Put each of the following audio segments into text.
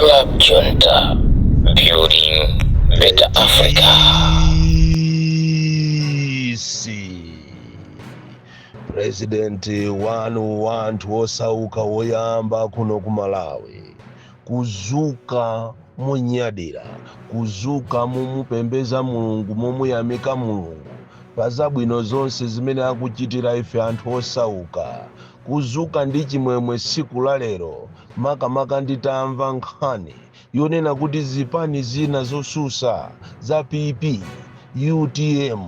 Club Junta, building better Africa. Presidenti wanu wanthu osauka woyamba kuno ku Malawi kuzuka munyadira, kuzuka mumupembeza Mulungu, mumuyamika Mulungu pa zabwino zonse zimene akuchitira ife anthu osauka, kuzuka ndi chimwemwe siku la lero. Makamaka nditamva nkhani yonena kuti zipani zina zosusa za PP, UTM,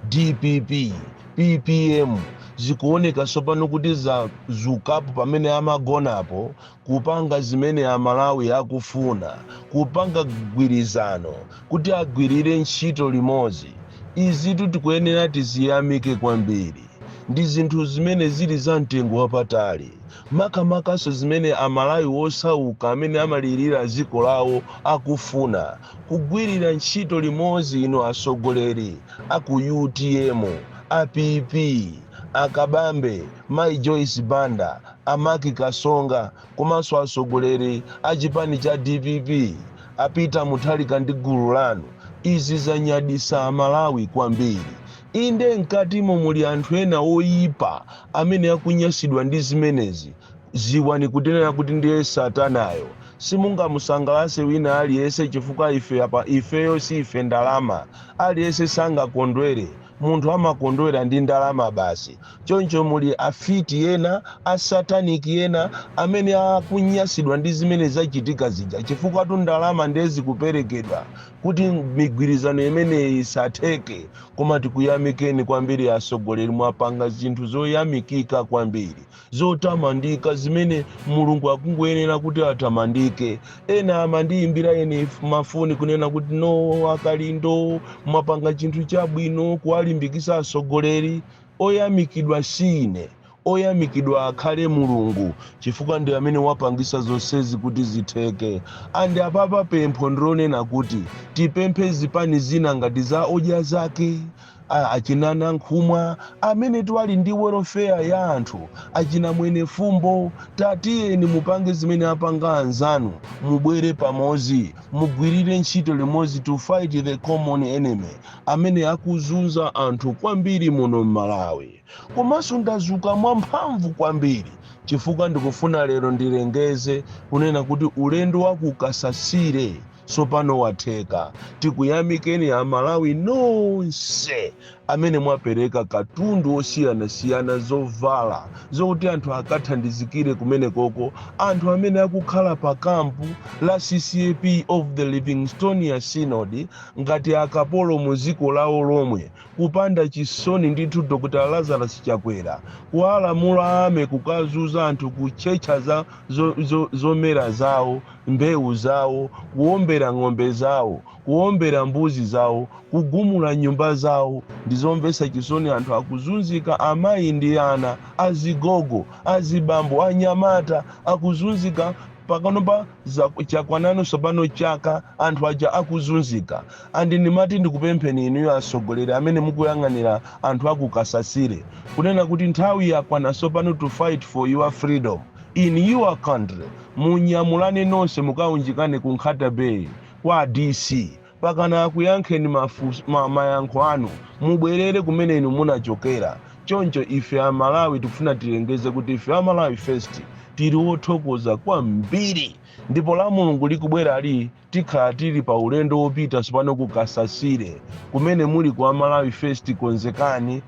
DPP, PPM zikuoneka sopano kuti zazukapo pamene amagonapo kupanga zimene Amalawi akufuna, kupanga gwirizano kuti agwirire ntchito limodzi. Izi tikuyenera tiziyamike kwambiri, ndi zinthu zimene zili za mtengo wapatali. Makamakaso zimene Amalawi osauka amene amalirira dziko lawo akufuna kugwirira ntchito limodzi. Ino asogoleri aku UTM, APP, akabambe Mai Joyce Banda, Amaki Kasonga, komanso asogoleri achipani cha DPP apita Mutharika ndi gulu lanu. Izi zanyadisa Amalawi kwambiri. Inde mkatimo muli anthu ena oyipa amene akunyasidwa ndi zimenezi. Ziwani kutenera kuti ndiye satanayo. Simungamusangalase wina aliyense chifukwa ifeyo si ife ndalama. Aliyense sangakondwere, munthu amakondwera ndi ndalama basi. Choncho muli afiti ena, asataniki ena amene akunyasidwa ndi zimene zachitika zija chifukwa tu ndalama ndezi kuperekedwa kuti migwirizano imeneyi isatheke. Koma tikuyamikeni kwambiri asogoleri, mwapanga zinthu zoyamikika kwambiri, zotamandika zimene Mulungu akungoyenera kuti atamandike. Ena amandiyimbira ine mafoni kunena kuti no akalindo mwapanga chinthu chabwino kuwalimbikisa asogoleri. Oyamikidwa sine, oyamikidwa akhale Mulungu chifukwa ndi amene wapangisa zonsezi kuti zitheke. Andi apapa pempho ndilonena kuti tipemphe zipani zina ngati za odya zake, achinana nkhumwa amene twali ndi welfare ya anthu, achina mwene fumbo. Tatiyeni mupange zimene apanga anzanu, mubwere pamodzi, mugwirire ntchito limodzi to fight the common enemy amene akuzunza anthu kwambiri muno m'Malawi. Komanso ndazuka mwamphamvu kwambiri chifukwa ndikufuna lero ndilengeze kunena kuti ulendo wakukasasire sopano watheka. Tikuyamikeni Amalawi nonse amene mwapereka katundu osiyanasiyana zovala zokuti anthu akathandizikire kumene koko, anthu amene akukhala pa kampu la CCAP of the Livingstonia Synod ngati akapolo mu dziko lawo lomwe, kupanda chisoni ndithu Dr. Lazarus Chakwera kuwalamula ame kukazuza anthu kuchecha zomera zawo, mbewu zawo, kuombera ng'ombe zawo, kuombera mbuzi zawo, kugumula nyumba zawo. Ndizomvesa chisoni anthu akuzunzika, amayi ndi ana, azigogo, azibambo, anyamata akuzunzika pakanopa chakwanano sopano chaka anthu aja akuzunzika. Andi ndimati ndikupempheni inuyo asogoleri amene mukuyang'anira anthu akukasasire kunena kuti nthawi yakwana sopano to fight for your freedom in your country. Munyamulane nonse mukaunjikane ku Nkhata Bay kwa DC pakana akuyankheni mayankho anu, mubwerere kumene inu munachokera. Choncho ife Amalawi tikufuna tilengeze kuti ife Amalawi first tili wothokoza kwambiri, ndipo la Mulungu likubwera ali tikhala tili pa ulendo wopita sopano kukasasire kumene muli ku Amalawi first. Konzekani,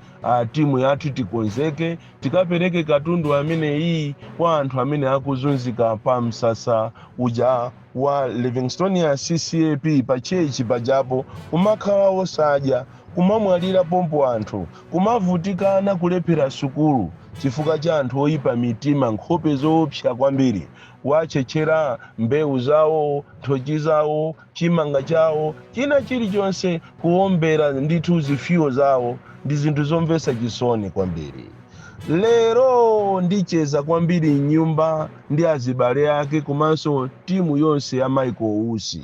timu yathu tikonzeke tikapereke katundu amene iyi kwa anthu amene akuzunzika pa msasa uja wa Livingstonia CCAP pa chechi pajapo, kumakhala osadya, kumamwalira pompo anthu, kumavutikana kulephera sukulu chifukwa cha anthu oyipa mitima, nkhope zoopsa kwambiri, wachechera mbewu zawo, thochi zawo, chimanga chawo, china chilichonse kuombera ndithu zifiyo zawo. Ndi zinthu zomvesa chisoni kwambiri. Lero ndicheza kwambiri nyumba ndi azibale ake komanso timu yonse ya Michael Usi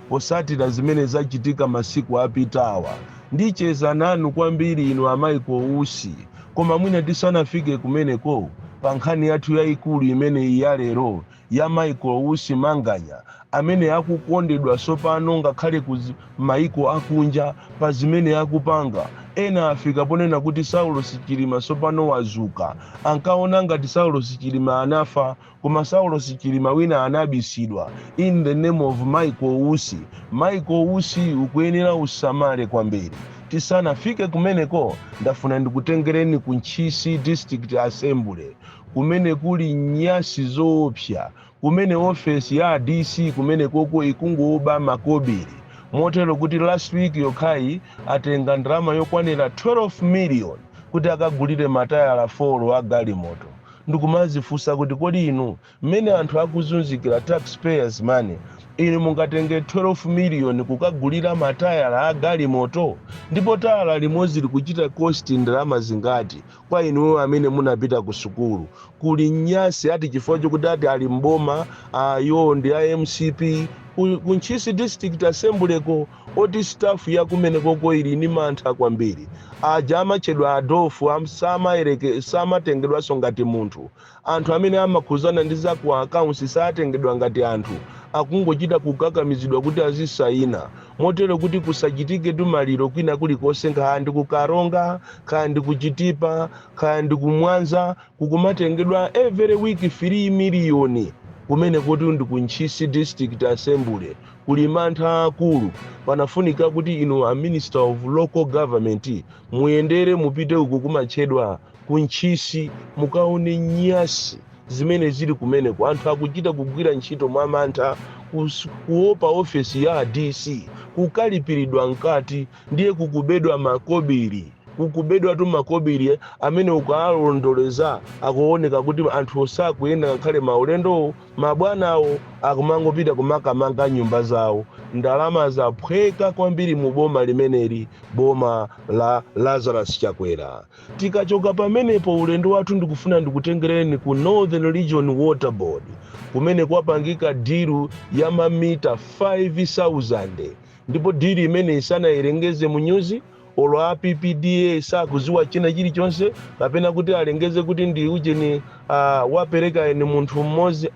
posatira zimene zachitika masiku apitawa. Ndicheza nanu kwambiri inu a Michael Usi, koma mwina tisanafike kumeneko pa nkhani yathu yayikulu imene iya lero ya Michael Usi Manganya amene akukondedwa sopano ngakhale ku maiko akunja pa zimene akupanga. Ena afika ponena kuti Saulos Chilima sopano wazuka, ankaona ngati Saulos Chilima anafa, koma Saulos Chilima wina anabisidwa in the name of Michael Usi. Michael Usi ukuyenera usamale kwambiri. Tisanafike kumeneko ndafuna ndikutengereni ku Nchisi District Assembly kumene kuli nyasi zoopsa, kumene ofesi ya DC kumene koko ikungoba makobiri, motero kuti last week yokhayi atenga ndalama yokwanira 12 million kuti akagulire matayala 4 a galimoto. Ndikumazifunsa kuti kodi inu mmene anthu akuzunzikira taxpayers money, inu mungatenge 12 million kukagulira matayala a galimoto? Ndipo tayala limodzi likuchita cost ndalama zingati kwa inu amene munapita ku sukulu? Kuli nyasi ati chifukwa chokuti ati ali mboma yo ndi a MCP ku Nchisi District Assembly ko oti staff ya kumene koko ili ni mantha kwambiri. Aja amachedwa Adolfu samatengedwaso ngati munthu. Anthu amene amakhuzana ndi za ku accounts satengedwa ngati anthu, akungochita kukakamizidwa kuti azisayina, motero kuti kusachitike tumaliro kwina kulikonse, kaya ndi kukaronga, kaya ndi kuchitipa, kaya ndi kumwanza, kukumatengedwa every week 3 million kumene kuti ndi ku Nchisi District Assembly. Kuli mantha akulu. Panafunika kuti inu a Minister of Local Government muyendere mupite uku kumatchedwa ku Nchisi mukaone nyasi zimene zili kumeneko. Anthu akuchita kugwira ntchito mwa mantha, kuopa ofesi ya DC, kukalipiridwa nkati, ndiye kukubedwa makobiri, kukubedwa tu makobiri amene ukalondoleza akuoneka kuti anthu osakuyenda ngakhale maulendo, mabwanawo akumangopita kumakamanga nyumba zawo. Ndalama zaphweka kwambiri mu boma limeneli, boma la Lazarus Chakwera. Tikachoka pamenepo ulendo wathu ndikufuna ndikutengereni ku Northern Region Water Board kumene kwapangika diru ya mamita 5,000, ndipo diru imene isanayilengeze mu nyuzi olo a PPDA sakuziwa china chilichonse kapena kuti alengeze kuti ndi ujeni wapereka ni munthu mmodzi,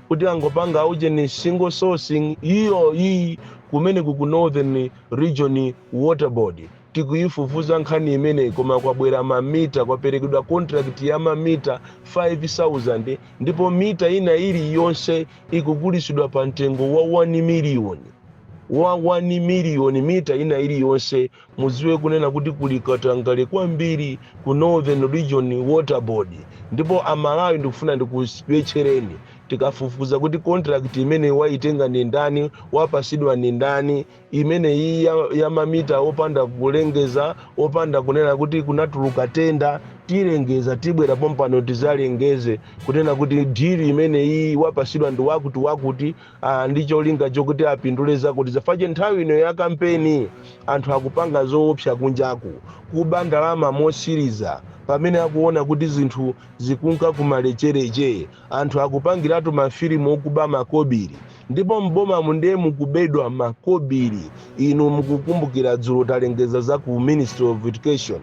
kuti angopanga ujeni single sourcing iyi kumene ku Northern Region Water Board. Tikuyifufuza nkhani imene koma kwabwera mamita, kwaperekedwa contract ya mamita 5,000, ndipo mita ina ili yonse ikugulisidwa pa mtengo wa 1 million. 1 million mita ina ili yonse. Muziwe kunena kuti kulikatangale kwambiri ku Northern Region Water Board. Ndipo amalawi ndikufuna ndikuspecheleni tikafufuza kuti contract imene waitenga ndi ndani, wapasidwa ndi ndani, imene iyi ya mamita opanda kulengeza, opanda kunena kuti kunatuluka tenda, tilengeza tibwera pompano tizalengeze kunena kuti diri imene iyi wapasidwa ndi wakuti ndicho linga chokuti apindule zakuti zafaje. Nthawi ino ya kampeni anthu akupanga zoopsa kunjaku, kuba ndalama mosiriza pamene akuona kuti zinthu zikunka kumalechereche. Anthu akupangiratu mafilimu okuba makobiri, ndipo mboma munde mukubedwa makobiri. Inu mukukumbukira dzulo talengeza za ku Ministry of Education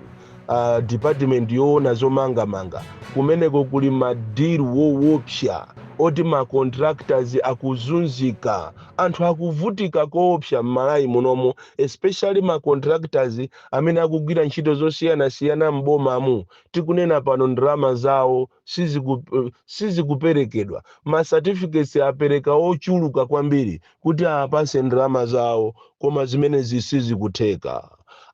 department yoona zomangamanga kumeneko kuli madiru woopsa oti ma contractors akuzunzika, anthu akuvutika koopsa m'Malawi munomo, especially ma contractors amene akugwira ntchito zosiyana m'bomamu. Tikunena pano ndalama zawo sizikuperekedwa, ma certificates apereka ochuluka kwambiri kuti apase ndalama zawo, koma zimene sizikutheka.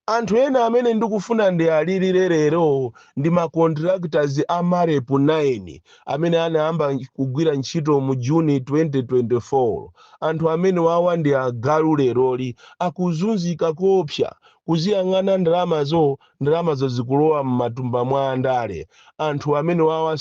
Anthu ena amene ndikufuna ndi alilire lero ndi ma contractors a Marepu 9 amene anayamba kugwira ntchito mu Juni 2024. Anthu amene wawa ndi agalu leroli, akuzunzika koopsa, kuziyang'ana ndalamazo zikulowa m'matumba mwa andale. Anthu amene wawa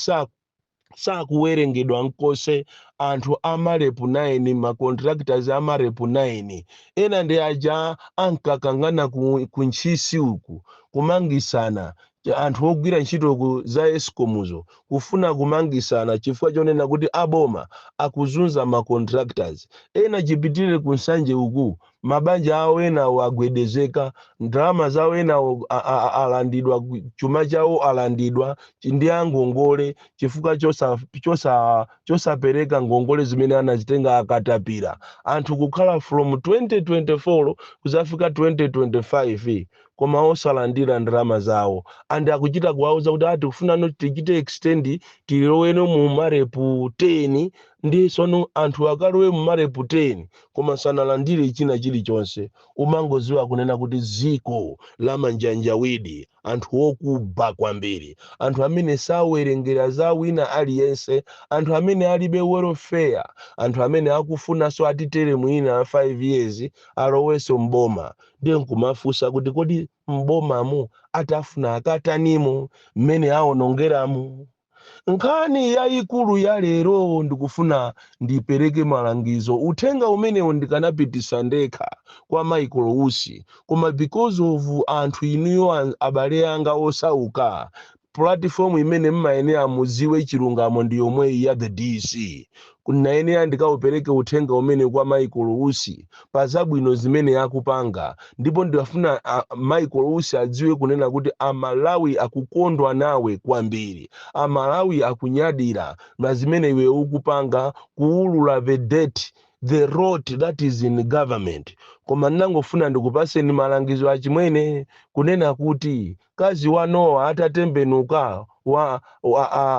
sakuwerengedwa nkose. Anthu a Marepu 9, ma contractors a Marepu 9 ena ndi aja ankakangana ku Nchisi uku kumangisana anthu ogwira ntchito za escomuzo kufuna kumangisana chifukwa chonena kuti aboma akuzunza ma contractors ena chipitirire kunsanje uku mabanja awo enawo agwedezeka ndalama zawo enawo alandidwa chuma chawo alandidwa ndi angongole chifukwa chosapereka ngongole zimene anazitenga akatapira anthu kukhala from 2024 kuzafika 2025 koma osalandira ndalama zawo andi akuchita kuwauza kuti tikufuna no tichite extend tiloweno mu marepu 10 ndi sono anthu akalowe mu marepu 10 koma sanalandire china chilichonse umangoziwa kunena kuti ziko la manjanjawidi anthu okuba kwambiri anthu amene sawerengera za wina aliyense anthu amene alibe welfare anthu amene akufunanso atitere mwina 5 years aloweso mboma ndiye nkumafunsa kuti kodi mbomamu atafuna akatanimo mmene awonongeramu nkhani yayikulu ya lero ndikufuna ndipereke malangizo uthenga umenewo ndikanapitisa ndekha kwa Michael Usi koma because of anthu inuyo abale anga osauka platform imene mmayenera muziwe chilungamo ndi yomwe ya the DC kunayenera ndikaupereke uthenga umene kwa Michael Usi pa zabwino zimene yakupanga ndipo ndikafuna Michael Usi adziwe kunena kuti amalawi akukondwa nawe kwambiri amalawi akunyadira na zimene iwe ukupanga kuulula the road that is in government koma nangofuna ndikupaseni malangizo achimwene kunena kuti kazi wa Noah atatembenuka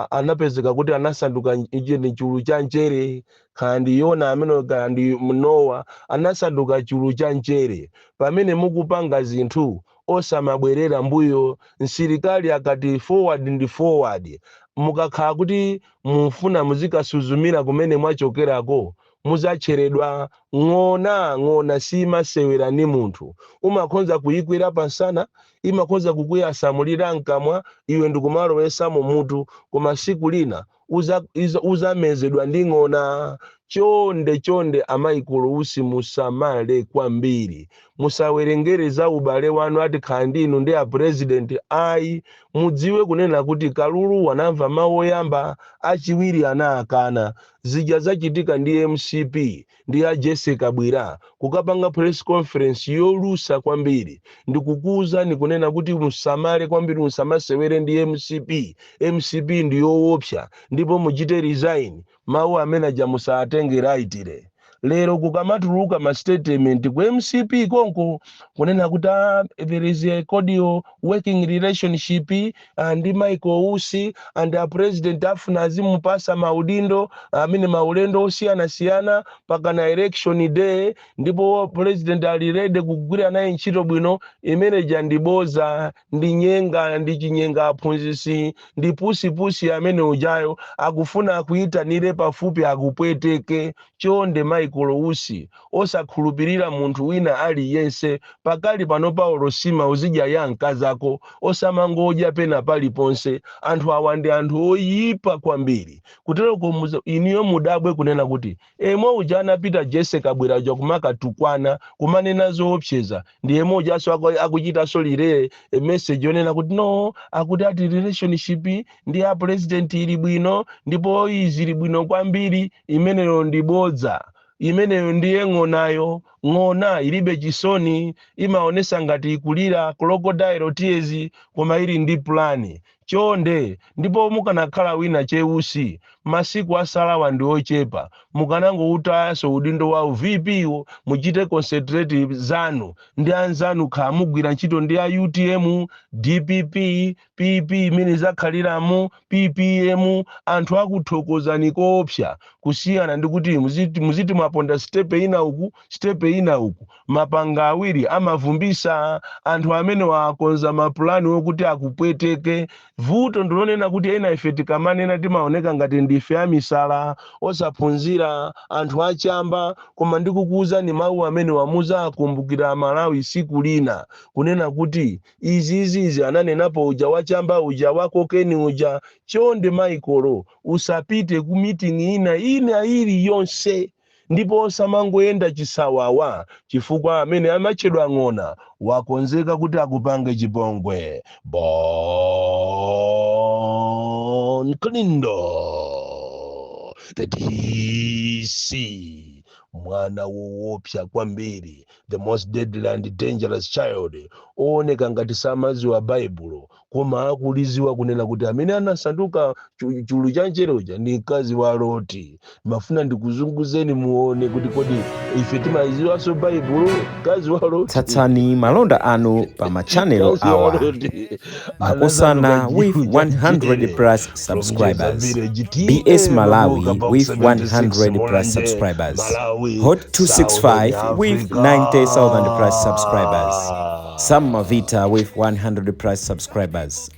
anapezeka kuti anasanduka ni chulu cha nchere kandi Yona amene kandi Noah anasanduka chulu cha nchere pamene mukupanga zinthu osamabwerera mbuyo msilikali akati forward ndi forward mukakhala kuti mufuna muzikasuzumira kumene mwachokerako muzacheredwa ng'ona simasewera ni munthu umakhonza kuyikwira pansana imakhonza kukuyasamulira mkamwa iwe ndikumalowesa mu mutu koma siku lina uzamezedwa ndi ng'ona chonde Michael Usi musamale kwambiri musawerengere za ubale wanu ati khandi inu ndi a president ayi mudziwe kunena kuti kalulu wanamva mawu oyamba achiwiri anaakana zija zachitika ndi MCP ndi a Jessica Bwira kukapanga press conference yolusa kwambiri ndikukuza nikunena kuti musamale kwambiri musamasewere ndi MCP ndi yoopsa ndipo mujite resign mawu amene aja musatenge rightire lero kukamatuluka ma statement ku MCP konko kunena kuti there is a cordial working relationship and Michael Usi and a president afuna azimupasa maudindo amene maulendo osiyana pakana election day ndipo president alirede kugwira naye ntchito bwino imene jandiboza ndi nyenga ndi chinyenga aphunzisi ndi pusi amene ujayo akufuna akuyitanire pafupi akupweteke chonde Michael Usi osakhulupirira munthu wina aliyense pakali pano Paulo Sima uzidya ya nkazako osamangoja pena paliponse anthu awa ndi anthu oyipa kwambiri kutero iniyo mudabwe kunena kuti emwe uja anapita Jessica Bwira uja kumakatukwana kumanena zoopseza ndi emwe ujaso akuchita solire message yonena kuti no akuti ati relationship ndi a president ili bwino ndipo izili bwino kwambiri imeneyo ndibodza imeneyo ndiye ng'ona ilibe chisoni imaonesa ngati ikulira crocodile tears koma ili ndi plani chonde ndipo mukanakhala wina cheusi masiku asalawa ndi ochepa mukanangoutayaso udindo wa VP muchite concentrate zanu ndi anzanu khamugwira ntchito ndi a UTM DPP PP imene zakhaliramu PPM anthu akuthokozani koopsa kusiyana ndi kuti muziti mwaponda step ina uku mapanga awiri amavumbisa anthu amene wakonza maplani wokuti akupweteke vuto ndilonena kuti ena ife tikamanena timaoneka ngati ndife amisala osaphunzira anthu achamba koma ndikukuza ni mawu amene wamuza akumbukira Malawi siku lina kunena kuti izi ananenapo uja wachamba uja wakokeni uja chonde Michael usapite ku meeting ina ili yonse ndipo osamangoyenda chisawawa chifukwa amene amachedwa ng'ona wakonzeka kuti akupange chipongwe. Bon Klindo, the DC, mwana woopsa kwambiri, the most deadly and dangerous child, ooneka ngati samaziwa baibulo koma akuliziwa kunena kuti amene anasanduka chulu cha ncherocha ndi mkazi wa Loti. Mafuna ndikuzunguzeni muone kuti kodi ife timaziwanso baibulo, mkazi wa Loti. Tsatsani malonda anu pa machanelo awa makosana with 100 plus subscribers, BS Malawi with 100 plus subscribers, Hot 265 with 90,000 plus subscribers, Sam Mavita with 100 plus subscribers,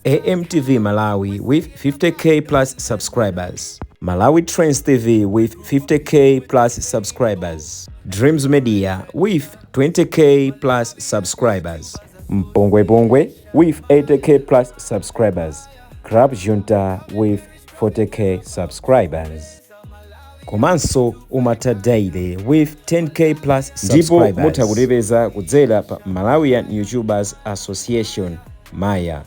AMTV Malawi with 50k plus subscribers, Malawi Trends TV with 50k plus subscribers, Dreams Media with 20k plus subscribers, Mpongwe Pongwe with 80k plus subscribers, Crab Junta with 40k subscribers. Komanso Umata Daily with 10k plus subscribers. Ndipo mutakulipeza kudzera pa Malawian YouTubers Association Maya.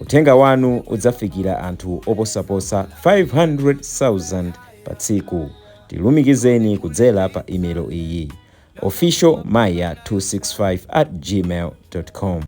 Utenga wanu udzafikira anthu oposaposa 500,000 pa tsiku. Tilumikizeni kudzera pa email iyi officialmaya265@gmail.com.